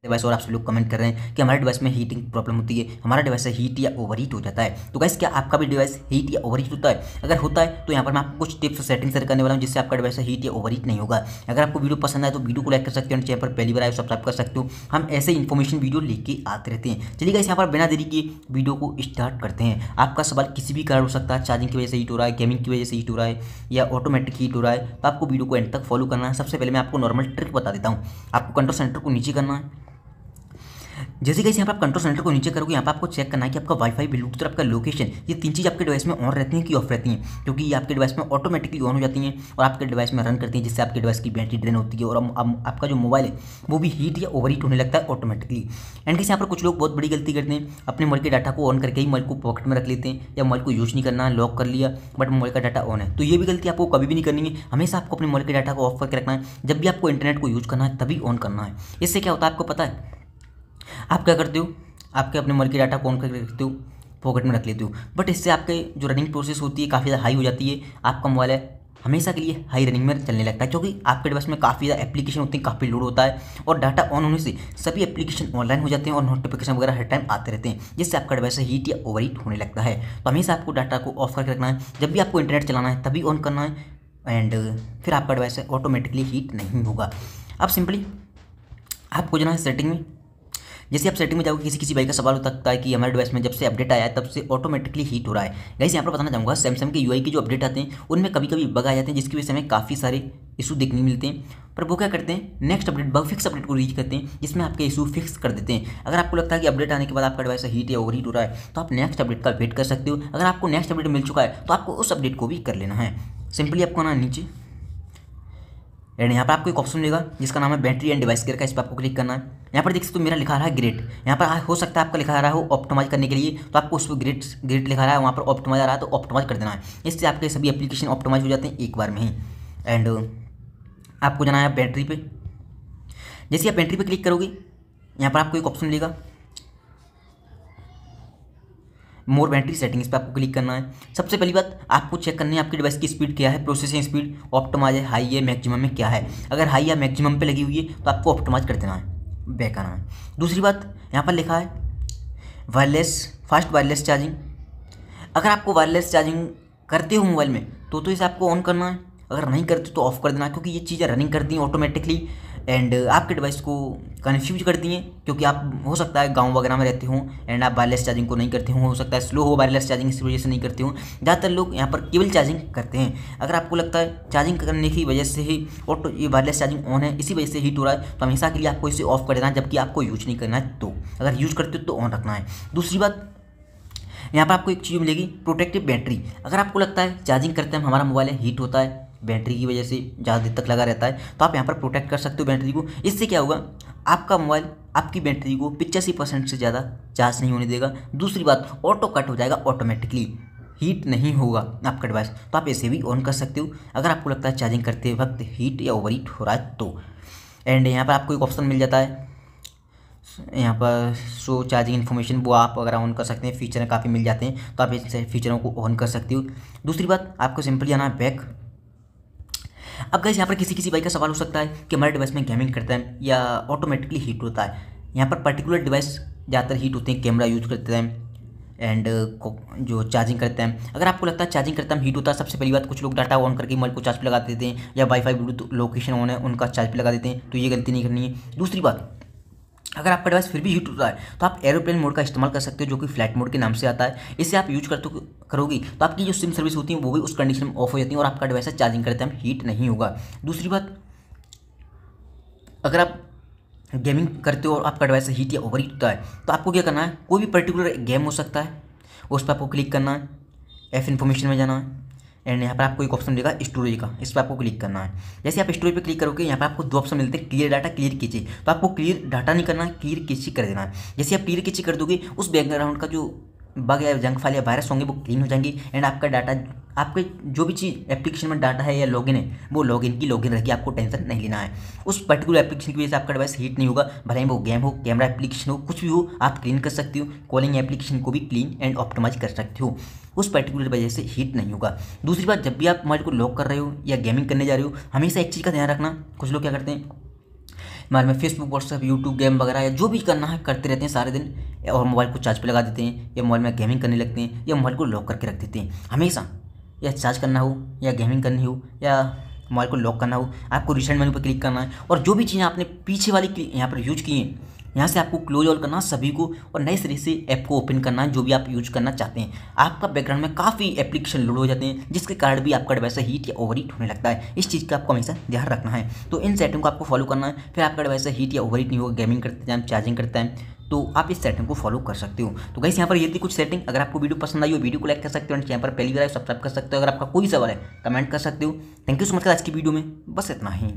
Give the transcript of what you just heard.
Device और आप सब लोग कमेंट कर रहे हैं कि हमारे डिवाइस में हीटिंग प्रॉब्लम होती है, हमारा डिवाइस हीट या ओवरहीट हो जाता है। तो गाइस क्या आपका भी डिवाइस हीट या ओवरहीट होता है? अगर होता है तो यहाँ पर मैं आपको कुछ टिप्स और सेटिंग शेयर करने वाला हूँ जिससे आपका डिवाइस हीट या ओवरहीट नहीं होगा। अगर आपको वीडियो पसंद आए तो वीडियो को लाइक कर सकते हो, चैनल पर पहली बार आए सब्सक्राइब कर सकते हो। हम ऐसे इन्फॉर्मेशन वीडियो लेके आते रहते हैं। चलिए गाइस यहाँ पर बिना देरी के वीडियो को स्टार्ट करते हैं। आपका सवाल किसी भी कारण हो सकता है, चार्जिंग की वजह से हीट हो रहा है, गेमिंग की वजह से हीट हो रहा है या ऑटोमेटिक हीट हो रहा है, तो आपको वीडियो को एंड तक फॉलो करना है। सबसे पहले मैं आपको नॉर्मल ट्रिक बता देता हूँ। आपको कंट्रोल सेंटर को नीचे करना है। जैसे कि यहाँ पर आप कंट्रोल सेंटर को नीचे करोगे, यहाँ पर आपको चेक करना है कि आपका वाईफाई, ब्लूटूथ और आपका लोकेशन, ये तीन चीज़ आपके डिवाइस में ऑन रहती हैं कि ऑफ रहती हैं, क्योंकि ये आपके डिवाइस में ऑटोमेटिकली ऑन हो जाती हैं और आपके डिवाइस में रन करती हैं, जिससे आपके डिवाइस की बैटरी ड्रेन होती है और आपका जो मोबाइल है वो भी हीट या ओवरहीट होने लगता है ऑटोमेटिकली। एंड किसी यहाँ पर कुछ लोग बहुत बड़ी गलती करते हैं, अपने मोबाइल के डाटा को ऑन करके ही मोबाइल को पॉकेट में रख लेते हैं या मोबाइल को यूज नहीं करना है, लॉक कर लिया बट मोबाइल का डाटा ऑन है। तो ये भी गलती आपको कभी भी नहीं करनी है। हमेशा आपको अपने मोबाइल के डाटा को ऑफ करके रखना है। जब भी आपको इंटरनेट को यूज करना है तभी ऑन करना है। इससे क्या होता है आपको पता है? आप क्या करते हो, आपके अपने मोबाइल की डाटा को ऑन करके रखते हो, पॉकेट में रख लेते हो, बट इससे आपके जो रनिंग प्रोसेस होती है काफ़ी ज़्यादा हाई हो जाती है। आपका मोबाइल है हमेशा के लिए हाई रनिंग में चलने लगता है, क्योंकि आपके डिवाइस में काफ़ी ज़्यादा एप्लीकेशन होती है, काफ़ी लोड होता है और डाटा ऑन होने से सभी एप्लीकेशन ऑनलाइन हो जाते हैं और नोटिफिकेशन वगैरह हर टाइम आते रहते हैं, जिससे आपका डिवाइस हीट या ओवरहीट होने लगता है। तो हमेशा आपको डाटा को ऑफ करके रखना है। जब भी आपको इंटरनेट चलाना है तभी ऑन करना है एंड फिर आपका डिवाइस ऑटोमेटिकली हीट नहीं होगा। अब सिंपली आपको जाना है सेटिंग में। जैसे आप सेटिंग में जाओगे, किसी किसी भाई का सवाल हो सकता है कि हमारे डिवाइस में जब से अपडेट आया है तब से ऑटोमेटिकली हीट हो रहा है। गाइस यहाँ पर बताना चाहूँगा, सैमसंग के यूआई के जो अपडेट आते हैं उनमें कभी कभी बग आ जाते हैं, जिसकी वजह से हमें काफ़ी सारे इशू देखने मिलते हैं। पर वो क्या करते हैं, next update bug fix update को रीच करते हैं, जिसमें आपके इशू फिक्स कर देते हैं। अगर आपको लगता है कि अपडेट आने के बाद आपका डिवाइस हीट या ओवरहीट हो रहा है तो आप नेक्स्ट अपडेट का वेट कर सकते हो। अगर आपको नेक्स्ट अपडेट मिल चुका है तो आपको उस अपडेट को भी कर लेना है। सिंपली आपको ना नीचे एंड यहाँ पर आपको एक ऑप्शन मिलेगा जिसका नाम है बैटरी एंड डिवाइस केयर का, इस पर आपको क्लिक करना है। यहाँ पर देख सकते हो मेरा लिखा रहा है ग्रेट। यहाँ पर हो सकता है आपका लिखा रहा हो ऑप्टिमाइज करने के लिए, तो आपको उस पर ग्रेट ग्रेट लिखा रहा है, वहाँ पर ऑप्टिमाइज आ रहा है तो ऑप्टिमाइज कर देना है। इससे आपके सभी एप्लीकेशन ऑप्टिमाइज हो जाते हैं एक बार में ही। एंड आपको जाना है बैटरी पे। जैसे आप बैटरी पे क्लिक करोगे, यहाँ पर आपको एक ऑप्शन मिलेगा मोर बैटरी सेटिंग, इस पर आपको क्लिक करना है। सबसे पहली बात आपको चेक करनी है आपकी डिवाइस की स्पीड क्या है, प्रोसेसिंग स्पीड ऑप्टिमाइज है, हाई है, मैक्सिमम में क्या है। अगर हाई या मैक्सिमम पे लगी हुई है तो आपको ऑप्टिमाइज कर देना है, बैक आना है। दूसरी बात यहाँ पर लिखा है वायरलेस, फास्ट वायरलेस चार्जिंग। अगर आपको वायरलेस चार्जिंग करते हो मोबाइल में तो इसे आपको ऑन करना है, अगर नहीं करते तो ऑफ कर देना, क्योंकि ये चीज़ें रनिंग करती हैं ऑटोमेटिकली एंड आपके डिवाइस को कन्फ्यूज करती हैं, क्योंकि आप हो सकता है गांव वगैरह में रहते हो एंड आप वायरलेस चार्जिंग को नहीं करते हो सकता है स्लो हो वायरलेस चार्जिंग, इस वजह से नहीं करते हो। ज़्यादातर लोग यहाँ पर केबल चार्जिंग करते हैं। अगर आपको लगता है चार्जिंग करने की वजह से ही ऑटो ये वायरलेस चार्जिंग ऑन है, इसी वजह से हीट हो रहा है, तो हमेशा के लिए आपको इसे ऑफ कर देना है, जबकि आपको यूज नहीं करना है। तो अगर यूज करते हो तो ऑन रखना है। दूसरी बात यहाँ पर आपको एक चीज़ मिलेगी प्रोटेक्टिव बैटरी। अगर आपको लगता है चार्जिंग करते हैं हमारा मोबाइल हीट होता है, बैटरी की वजह से ज़्यादा देर तक लगा रहता है, तो आप यहाँ पर प्रोटेक्ट कर सकते हो बैटरी को। इससे क्या होगा, आपका मोबाइल आपकी बैटरी को 85% से ज़्यादा चार्ज नहीं होने देगा। दूसरी बात ऑटो कट हो जाएगा ऑटोमेटिकली, हीट नहीं होगा आपका डिवाइस। तो आप ऐसे भी ऑन कर सकते हो अगर आपको लगता है चार्जिंग करते वक्त हीट या ओवरहीट हो रहा है तो। एंड यहाँ पर आपको एक ऑप्शन मिल जाता है, यहाँ पर शो चार्जिंग इन्फॉर्मेशन, वो आप अगर ऑन कर सकते हैं। फीचर काफ़ी मिल जाते हैं तो आप इन फीचरों को ऑन कर सकते हो। दूसरी बात आपको सिंपली आना है बैक। अब गाइस यहाँ पर किसी किसी भाई का सवाल हो सकता है कि हमारे डिवाइस में गेमिंग करता है या ऑटोमेटिकली हीट होता है। यहाँ पर पर्टिकुलर डिवाइस ज़्यादातर हीट होते हैं, कैमरा यूज करते हैं एंड जो चार्जिंग करते हैं। अगर आपको लगता है चार्जिंग करते हैं हीट होता है, सबसे पहली बात कुछ लोग डाटा ऑन करके मोबाइल को चार्ज पे लगा देते हैं या वाईफाई ब्लूटूथ लोकेशन ऑन है उनका चार्ज पे लगा देते हैं, तो ये गलती नहीं करनी है। दूसरी बात, अगर आपका डिवाइस फिर भी हीट होता है तो आप एरोप्लेन मोड का इस्तेमाल कर सकते हो, जो कि फ्लाइट मोड के नाम से आता है। इससे आप यूज करोगी तो आपकी जो सिम सर्विस होती है वो भी उस कंडीशन में ऑफ हो जाती है और आपका डिवाइस चार्जिंग करते टाइम हीट नहीं होगा। दूसरी बात, अगर आप गेमिंग करते हो और आपका डिवाइस हीट या ओवरहीट होता है तो आपको क्या करना है, कोई भी पर्टिकुलर गेम हो सकता है उस पर आपको क्लिक करना है, एफ इन्फॉर्मेशन में जाना है एंड यहाँ पर आपको एक ऑप्शन मिलेगा स्टोरेज का, इस पर आपको क्लिक करना है। जैसे आप स्टोरेज पे क्लिक करोगे यहाँ पर आपको दो ऑप्शन मिलते हैं, क्लियर डाटा, क्लियर कैचे। तो आपको क्लियर डाटा नहीं करना है, क्लियर कैचे कर देना है। जैसे आप क्लियर कैचे कर दोगे उस बैकग्राउंड का जो बग या जंक फाइल या वायरस होंगे वो क्लीन हो जाएंगे एंड आपका डाटा, आपके जो भी चीज़ एप्लीकेशन में डाटा है या लॉगिन है वो लॉगिन की लॉगिन रहेगी, आपको टेंशन नहीं लेना है। उस पर्टिकुलर एप्लीकेशन की वजह से आपका डिवाइस हीट नहीं होगा, भले ही वो गेम हो, कैमरा एप्लीकेशन हो, कुछ भी हो, आप क्लीन कर सकते हो। कॉलिंग एप्लीकेशन को भी क्लीन एंड ऑप्टिमाइज कर सकते हो, उस पर्टिकुलर वजह से हीट नहीं होगा। दूसरी बात, जब भी आप मोबाइल को लॉक कर रहे हो या गेमिंग करने जा रहे हो, हमेशा एक चीज़ का ध्यान रखना, कुछ लोग क्या करते हैं मोबाइल में फेसबुक, व्हाट्सएप, यूट्यूब, गेम वगैरह या जो भी करना है करते रहते हैं सारे दिन, और मोबाइल को चार्ज पे लगा देते हैं, या मोबाइल में गेमिंग करने लगते हैं, या मोबाइल को लॉक करके रख देते हैं। हमेशा या चार्ज करना हो, या गेमिंग करनी हो, या मोबाइल को लॉक करना हो, आपको रिसेंट मेनू पर क्लिक करना है, और जो भी चीज़ें आपने पीछे वाली यहाँ पर यूज की हैं यहाँ से आपको क्लोज ऑल करना सभी को, और नए सिरे से ऐप को ओपन करना है जो भी आप यूज करना चाहते हैं। आपका बैकग्राउंड में काफ़ी एप्लीकेशन लोड हो जाते हैं जिसके कारण भी आपका डिवाइस हीट या ओवर हीट होने लगता है। इस चीज़ का आपको हमेशा ध्यान रखना है। तो इन सेटिंग को आपको फॉलो करना है, फिर आपका डिवाइस हीट या ओवर हीट नहीं होगा गेमिंग करते टाइम, चार्जिंग करते टाइम। तो आप इस सेटिंग को फॉलो कर सकते हो। तो गाइस यहाँ पर ये थी कुछ सेटिंग। अगर आपको वीडियो पसंद आई हो वीडियो को लाइक कर सकते हो, चैनल पर पहली बार सब्सक्राइब कर सकते हो। अगर आपका कोई सवाल है कमेंट कर सकते हो। थैंक यू सो मच आज की वीडियो में बस इतना ही।